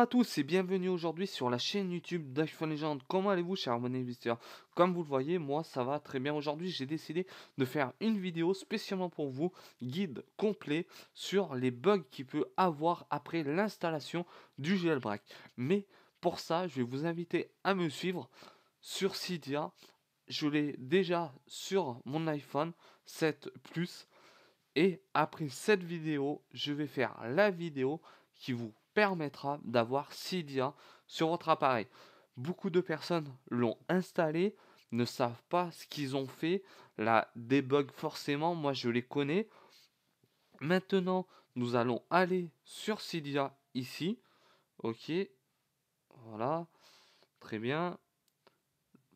à tous et bienvenue aujourd'hui sur la chaîne YouTube d'iPhone Legend. Comment allez-vous, chers abonnés investisseurs? Comme vous le voyez, moi ça va très bien. Aujourd'hui, j'ai décidé de faire une vidéo spécialement pour vous, guide complet sur les bugs qu'il peut avoir après l'installation du jailbreak. Mais pour ça, je vais vous inviter à me suivre sur Cydia. Je l'ai déjà sur mon iPhone 7 Plus. Et après cette vidéo, je vais faire la vidéo qui vous permettra d'avoir Cydia sur votre appareil. Beaucoup de personnes l'ont installé, ne savent pas ce qu'ils ont fait, la debug forcément, moi je les connais. Maintenant, nous allons aller sur Cydia ici. Ok, voilà, très bien.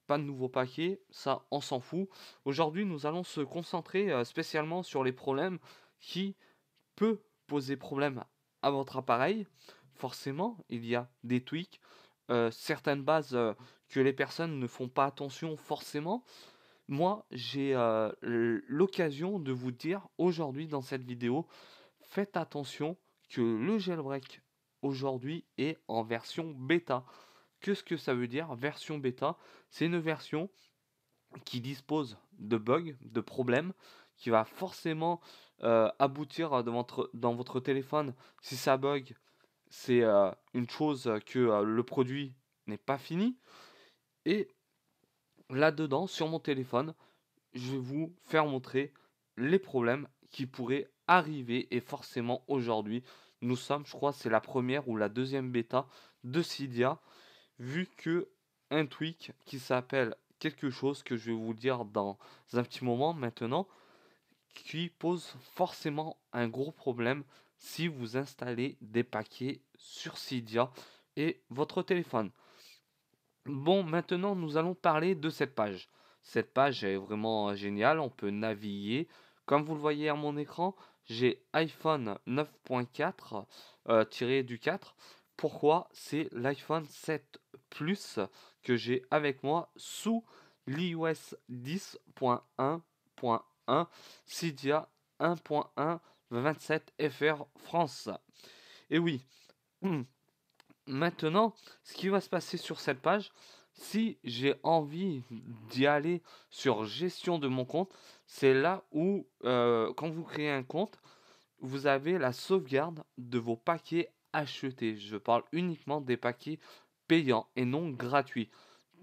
Pas de nouveau paquet, ça on s'en fout. Aujourd'hui, nous allons se concentrer spécialement sur les problèmes qui peut poser problème à votre appareil. Forcément, il y a des tweaks, certaines bases que les personnes ne font pas attention forcément. Moi, j'ai l'occasion de vous dire aujourd'hui dans cette vidéo, faites attention que le jailbreak aujourd'hui est en version bêta. Qu'est-ce que ça veut dire, version bêta? C'est une version qui dispose de bugs, de problèmes, qui va forcément aboutir dans votre téléphone. Si ça bug, c'est une chose que le produit n'est pas fini. Et là-dedans, sur mon téléphone, je vais vous faire montrer les problèmes qui pourraient arriver. Et forcément, aujourd'hui, nous sommes, je crois, c'est la première ou la deuxième bêta de Cydia, vu que un tweak qui s'appelle quelque chose que je vais vous dire dans un petit moment maintenant, qui pose forcément un gros problème si vous installez des paquets sur Cydia et votre téléphone. Bon, maintenant nous allons parler de cette page. Cette page est vraiment géniale, on peut naviguer. Comme vous le voyez à mon écran, j'ai iPhone 9.4 tiré du 4. Pourquoi? C'est l'iPhone 7 Plus que j'ai avec moi sous l'iOS 10.1.1 Cydia 1.1 27 FR France. Et oui, maintenant, ce qui va se passer sur cette page, si j'ai envie d'y aller sur gestion de mon compte, c'est là où, quand vous créez un compte, vous avez la sauvegarde de vos paquets achetés. Je parle uniquement des paquets payants et non gratuits.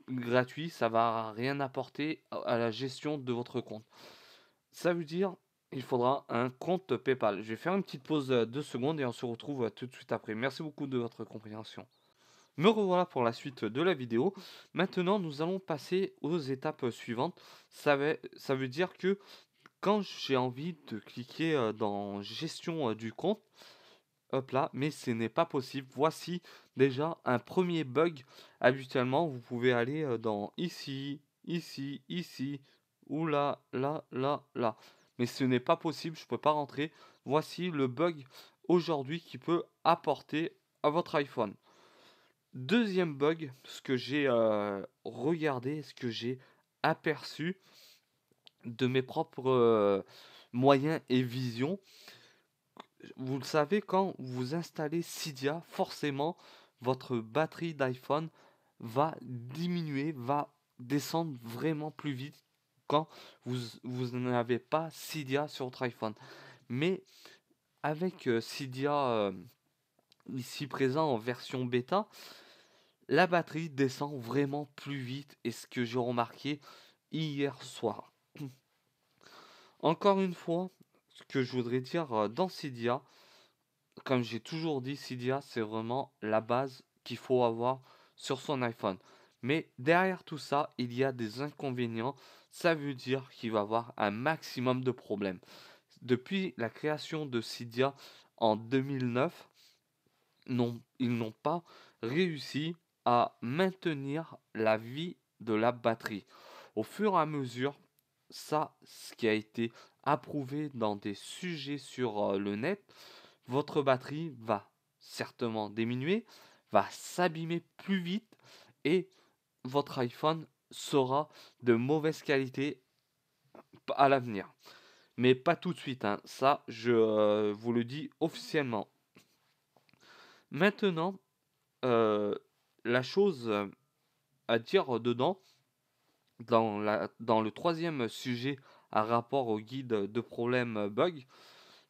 Gratuit, ça va rien apporter à la gestion de votre compte. Ça veut dire il faudra un compte PayPal. Je vais faire une petite pause 2 secondes et on se retrouve tout de suite après. Merci beaucoup de votre compréhension. Me revoilà pour la suite de la vidéo. Maintenant, nous allons passer aux étapes suivantes. Ça veut dire que quand j'ai envie de cliquer dans gestion du compte, hop là, mais ce n'est pas possible. Voici déjà un premier bug. Habituellement, vous pouvez aller dans ici, ici, ici, ou là, là, là, là. Mais ce n'est pas possible, je ne peux pas rentrer. Voici le bug aujourd'hui qui peut apporter à votre iPhone. Deuxième bug, ce que j'ai regardé, ce que j'ai aperçu de mes propres moyens et visions. Vous le savez, quand vous installez Cydia, forcément, votre batterie d'iPhone va diminuer, va descendre vraiment plus vite quand vous n'avez pas Cydia sur votre iPhone. Mais avec Cydia ici présent en version bêta, la batterie descend vraiment plus vite et ce que j'ai remarqué hier soir. Encore une fois, ce que je voudrais dire dans Cydia, comme j'ai toujours dit, Cydia c'est vraiment la base qu'il faut avoir sur son iPhone. Mais derrière tout ça, il y a des inconvénients. Ça veut dire qu'il va y avoir un maximum de problèmes. Depuis la création de Cydia en 2009, ils n'ont pas réussi à maintenir la vie de la batterie. Au fur et à mesure, ça, ce qui a été approuvé dans des sujets sur le net, votre batterie va certainement diminuer, va s'abîmer plus vite et votre iPhone sera de mauvaise qualité à l'avenir. Mais pas tout de suite, hein. Ça, je vous le dis officiellement. Maintenant, euh, la chose à dire dedans, dans le troisième sujet à rapport au guide de problèmes bug,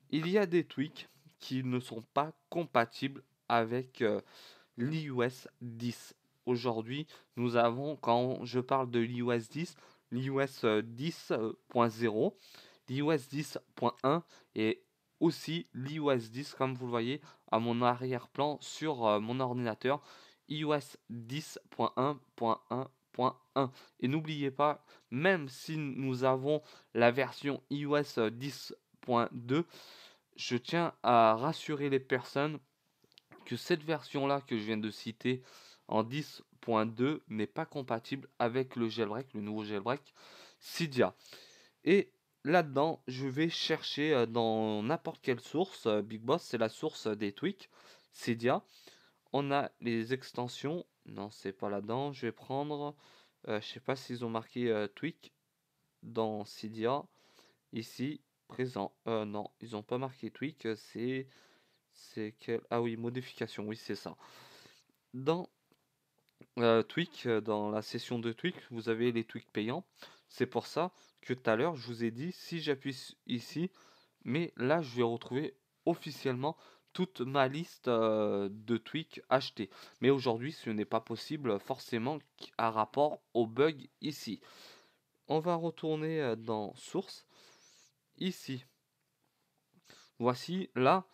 il y a des tweaks qui ne sont pas compatibles avec l'iOS 10. Aujourd'hui, nous avons, quand je parle de l'iOS 10, l'iOS 10.0, l'iOS 10.1 et aussi l'iOS 10, comme vous le voyez à mon arrière-plan sur mon ordinateur, iOS 10.1.1.1. Et n'oubliez pas, même si nous avons la version iOS 10.2, je tiens à rassurer les personnes que cette version-là que je viens de citer en 10.2 n'est pas compatible avec le jailbreak, le nouveau jailbreak Cydia. Et là-dedans, je vais chercher dans n'importe quelle source. Big Boss, c'est la source des tweaks Cydia. On a les extensions. Non, c'est pas là-dedans. Je vais prendre. Je sais pas s'ils ont marqué tweak dans Cydia. Ici, présent. Non, ils n'ont pas marqué tweak. C'est quel... Ah oui, modification. Oui, c'est ça. Dans tweak, dans la session de tweak, vous avez les tweaks payants. C'est pour ça que tout à l'heure, je vous ai dit, si j'appuie ici, mais là, je vais retrouver officiellement toute ma liste de tweaks achetés. Mais aujourd'hui, ce n'est pas possible forcément à rapport au bug ici. On va retourner dans source. Ici, voici, là,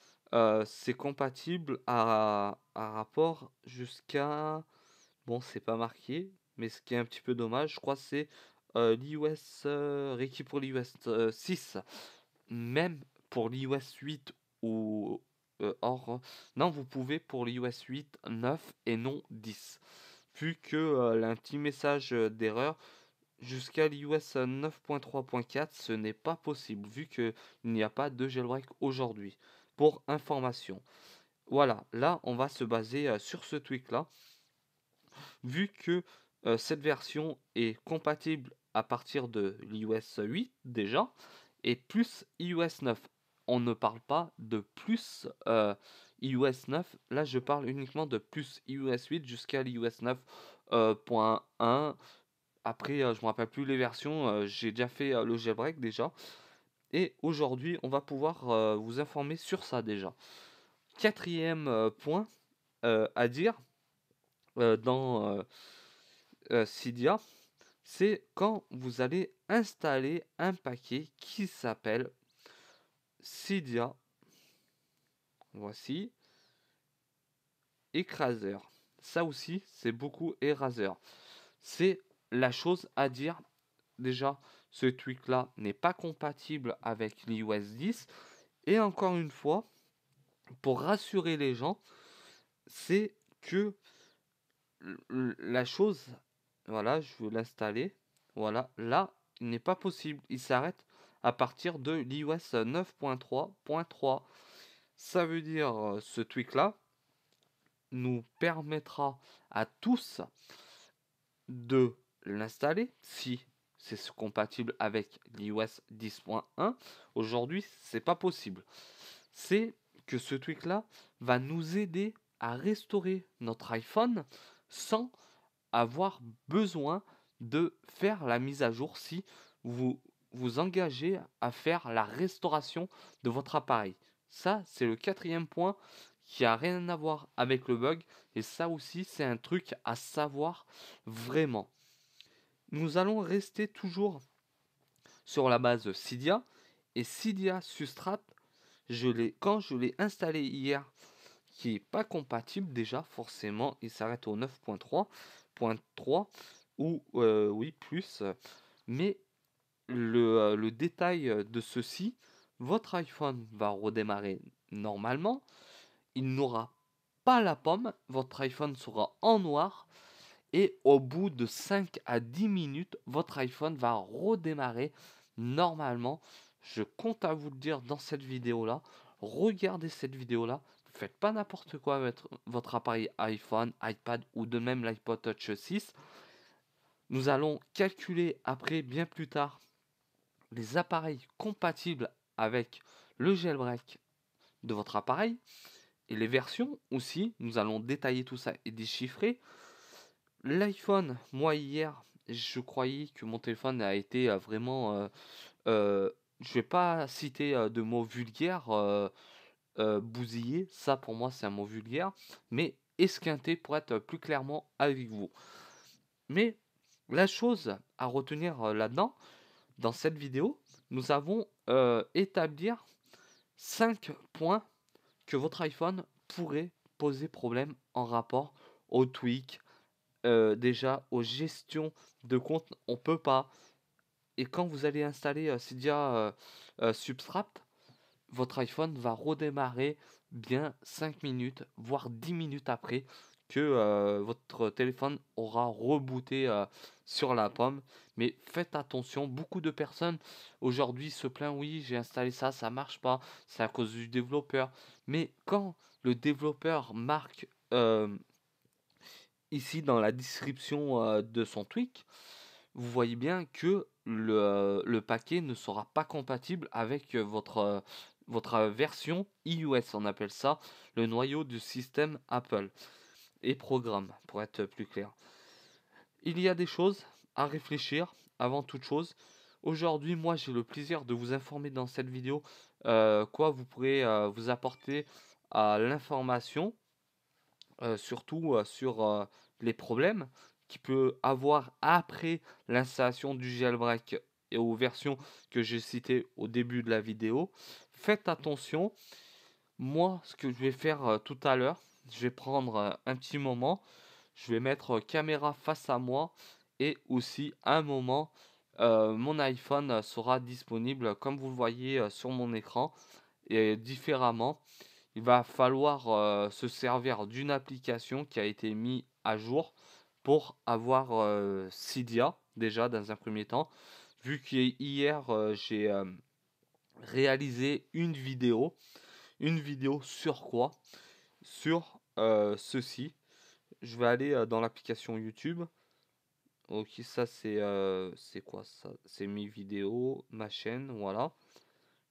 c'est compatible à rapport jusqu'à... Bon, c'est pas marqué, mais ce qui est un petit peu dommage, je crois, c'est l'iOS requis pour l'iOS 6. Même pour l'iOS 8 ou hors. Non, vous pouvez pour l'iOS 8, 9 et non 10. Vu que un petit message d'erreur jusqu'à l'iOS 9.3.4, ce n'est pas possible, vu qu'il n'y a pas de jailbreak aujourd'hui. Pour information. Voilà, là, on va se baser sur ce tweak là. Vu que cette version est compatible à partir de l'iOS 8 déjà, et plus iOS 9. On ne parle pas de plus iOS 9, là je parle uniquement de plus iOS 8 jusqu'à l'iOS 9.1. Après, je ne me rappelle plus les versions, j'ai déjà fait le jailbreak déjà. Et aujourd'hui, on va pouvoir vous informer sur ça déjà. Quatrième point à dire dans Cydia, c'est quand vous allez installer un paquet qui s'appelle Cydia. Voici. Écraseur. Ça aussi, c'est beaucoup Eraser. C'est la chose à dire. Déjà, ce tweak-là n'est pas compatible avec l'iOS 10. Et encore une fois, pour rassurer les gens, c'est que la chose, voilà, je vais l'installer. Voilà, là, il n'est pas possible. Il s'arrête à partir de l'iOS 9.3.3. Ça veut dire, ce tweak-là nous permettra à tous de l'installer si c'est compatible avec l'iOS 10.1. Aujourd'hui, c'est pas possible. C'est que ce tweak là va nous aider à restaurer notre iPhone sans avoir besoin de faire la mise à jour si vous vous engagez à faire la restauration de votre appareil. Ça, c'est le quatrième point qui a rien à voir avec le bug. Et ça aussi, c'est un truc à savoir vraiment. Nous allons rester toujours sur la base Cydia. Et Cydia Substrate, quand je l'ai installé hier, qui n'est pas compatible déjà, forcément, il s'arrête au 9.3.3 ou oui, plus. Mais le détail de ceci, votre iPhone va redémarrer normalement. Il n'aura pas la pomme, votre iPhone sera en noir. Et au bout de 5 à 10 minutes, votre iPhone va redémarrer normalement. Je compte à vous le dire dans cette vidéo-là. Regardez cette vidéo-là. Ne faites pas n'importe quoi avec votre appareil iPhone, iPad ou de même l'iPod Touch 6. Nous allons calculer après, bien plus tard, les appareils compatibles avec le jailbreak de votre appareil. et les versions aussi. Nous allons détailler tout ça et déchiffrer. L'iPhone, moi hier, je croyais que mon téléphone a été vraiment, je vais pas citer de mots vulgaires, bousillé, ça pour moi c'est un mot vulgaire, mais esquinté pour être plus clairement avec vous. Mais la chose à retenir là-dedans, dans cette vidéo, nous avons établir 5 points que votre iPhone pourrait poser problème en rapport au tweak, déjà aux gestions de compte, on peut pas. Et quand vous allez installer Cydia Substrate, votre iPhone va redémarrer bien 5 minutes, voire 10 minutes après que votre téléphone aura rebooté sur la pomme. Mais faites attention, beaucoup de personnes aujourd'hui se plaignent, oui, j'ai installé ça, ça marche pas, c'est à cause du développeur. Mais quand le développeur marque ici dans la description de son tweak, vous voyez bien que le paquet ne sera pas compatible avec votre version iOS, on appelle ça le noyau du système Apple et programme, pour être plus clair. Il y a des choses à réfléchir avant toute chose. Aujourd'hui, moi, j'ai le plaisir de vous informer dans cette vidéo quoi vous pourrez vous apporter à l'information surtout sur les problèmes qu'il peut avoir après l'installation du jailbreak et aux versions que j'ai citées au début de la vidéo. Faites attention. Moi, ce que je vais faire tout à l'heure, je vais prendre un petit moment, je vais mettre caméra face à moi et aussi un moment, mon iPhone sera disponible comme vous le voyez sur mon écran et différemment il va falloir se servir d'une application qui a été mise à jour pour avoir Cydia déjà dans un premier temps. Vu qu'hier j'ai réalisé une vidéo sur quoi? Sur ceci. Je vais aller dans l'application YouTube. Ok, ça c'est quoi ça? C'est mes vidéos, ma chaîne, voilà.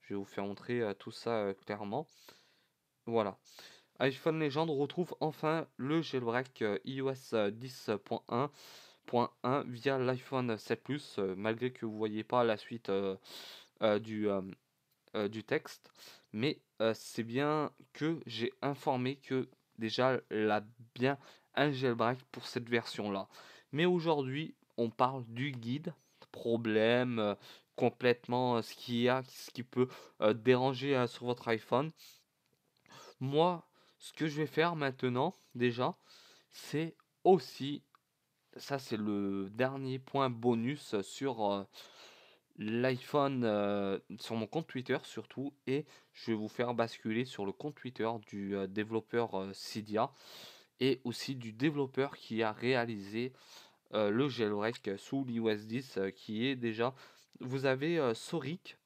Je vais vous faire montrer tout ça clairement. Voilà. iPhone Legend retrouve enfin le jailbreak iOS 10.1.1 via l'iPhone 7 Plus, malgré que vous ne voyez pas la suite euh, du, euh, du texte. Mais c'est bien que j'ai informé que déjà il a bien un jailbreak pour cette version-là. Mais aujourd'hui, on parle du guide, problème, complètement ce qu'il y a, ce qui peut déranger sur votre iPhone. Moi, ce que je vais faire maintenant, déjà, c'est aussi, ça c'est le dernier point bonus sur l'iPhone, sur mon compte Twitter surtout, et je vais vous faire basculer sur le compte Twitter du développeur Cydia et aussi du développeur qui a réalisé le jailbreak sous l'iOS 10 qui est déjà, vous avez Sorik.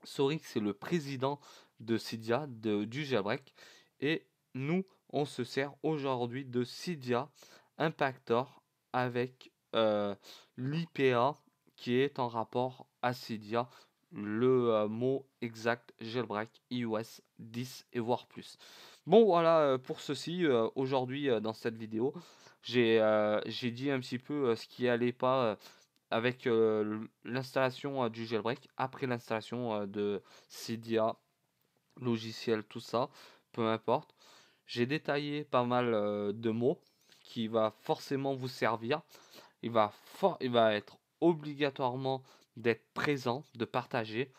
Sorik, c'est le président de Cydia, du jailbreak. Et nous, on se sert aujourd'hui de Cydia Impactor avec l'IPA qui est en rapport à Cydia, le mot exact jailbreak iOS 10 et voire plus. Bon, voilà pour ceci. Aujourd'hui, dans cette vidéo, j'ai dit un petit peu ce qui allait pas avec l'installation du jailbreak, après l'installation de Cydia, logiciel, tout ça, peu importe. J'ai détaillé pas mal de mots qui va forcément vous servir. Il va être obligatoirement d'être présent, de partager.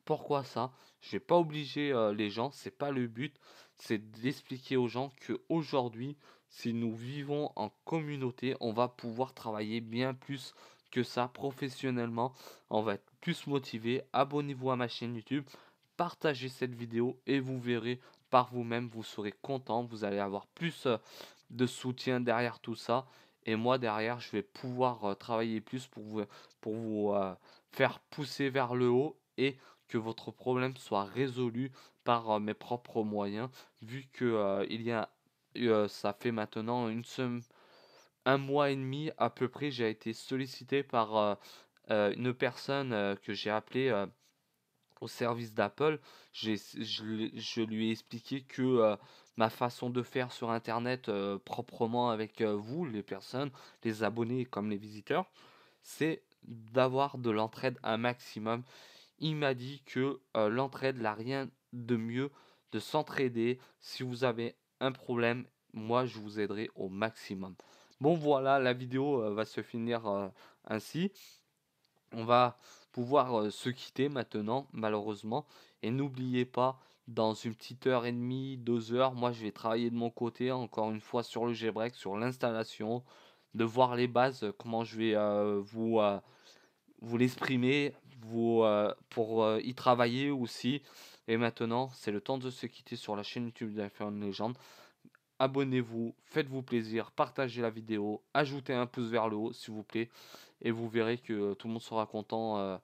Pourquoi ça? Je vais pas obliger les gens, c'est pas le but, c'est d'expliquer aux gens que aujourd'hui, si nous vivons en communauté, on va pouvoir travailler bien plus que ça professionnellement. On va être plus motivé. Abonnez-vous à ma chaîne YouTube, partagez cette vidéo et vous verrez par vous-même, vous serez content, vous allez avoir plus de soutien derrière tout ça. Et moi derrière, je vais pouvoir travailler plus pour vous faire pousser vers le haut et que votre problème soit résolu par mes propres moyens, vu que ça fait maintenant un mois et demi à peu près, j'ai été sollicité par une personne que j'ai appelée au service d'Apple. Je lui ai expliqué que ma façon de faire sur Internet proprement avec vous, les personnes, les abonnés comme les visiteurs, c'est d'avoir de l'entraide un maximum. Il m'a dit que l'entraide, n'a rien de mieux de s'entraider. Si vous avez un problème, moi je vous aiderai au maximum. Bon voilà, la vidéo va se finir ainsi. On va pouvoir se quitter maintenant, malheureusement. Et n'oubliez pas, dans une petite heure et demie, 2 heures, moi je vais travailler de mon côté, encore une fois, sur le jailbreak, sur l'installation, de voir les bases, comment je vais vous l'exprimer, pour y travailler aussi. Et maintenant, c'est le temps de se quitter sur la chaîne YouTube d'Iphone Legend. Abonnez-vous, faites-vous plaisir, partagez la vidéo, ajoutez un pouce vers le haut s'il vous plaît, et vous verrez que tout le monde sera content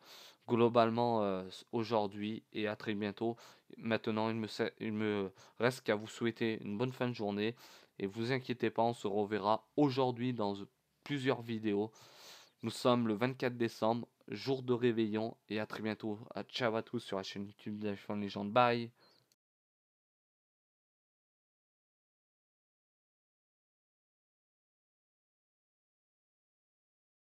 globalement aujourd'hui, et à très bientôt. Maintenant, il me reste qu'à vous souhaiter une bonne fin de journée, et vous inquiétez pas, on se reverra aujourd'hui dans plusieurs vidéos. Nous sommes le 24 décembre, jour de réveillon, et à très bientôt. Ciao à tous sur la chaîne YouTube d'iPhone Legend. Bye.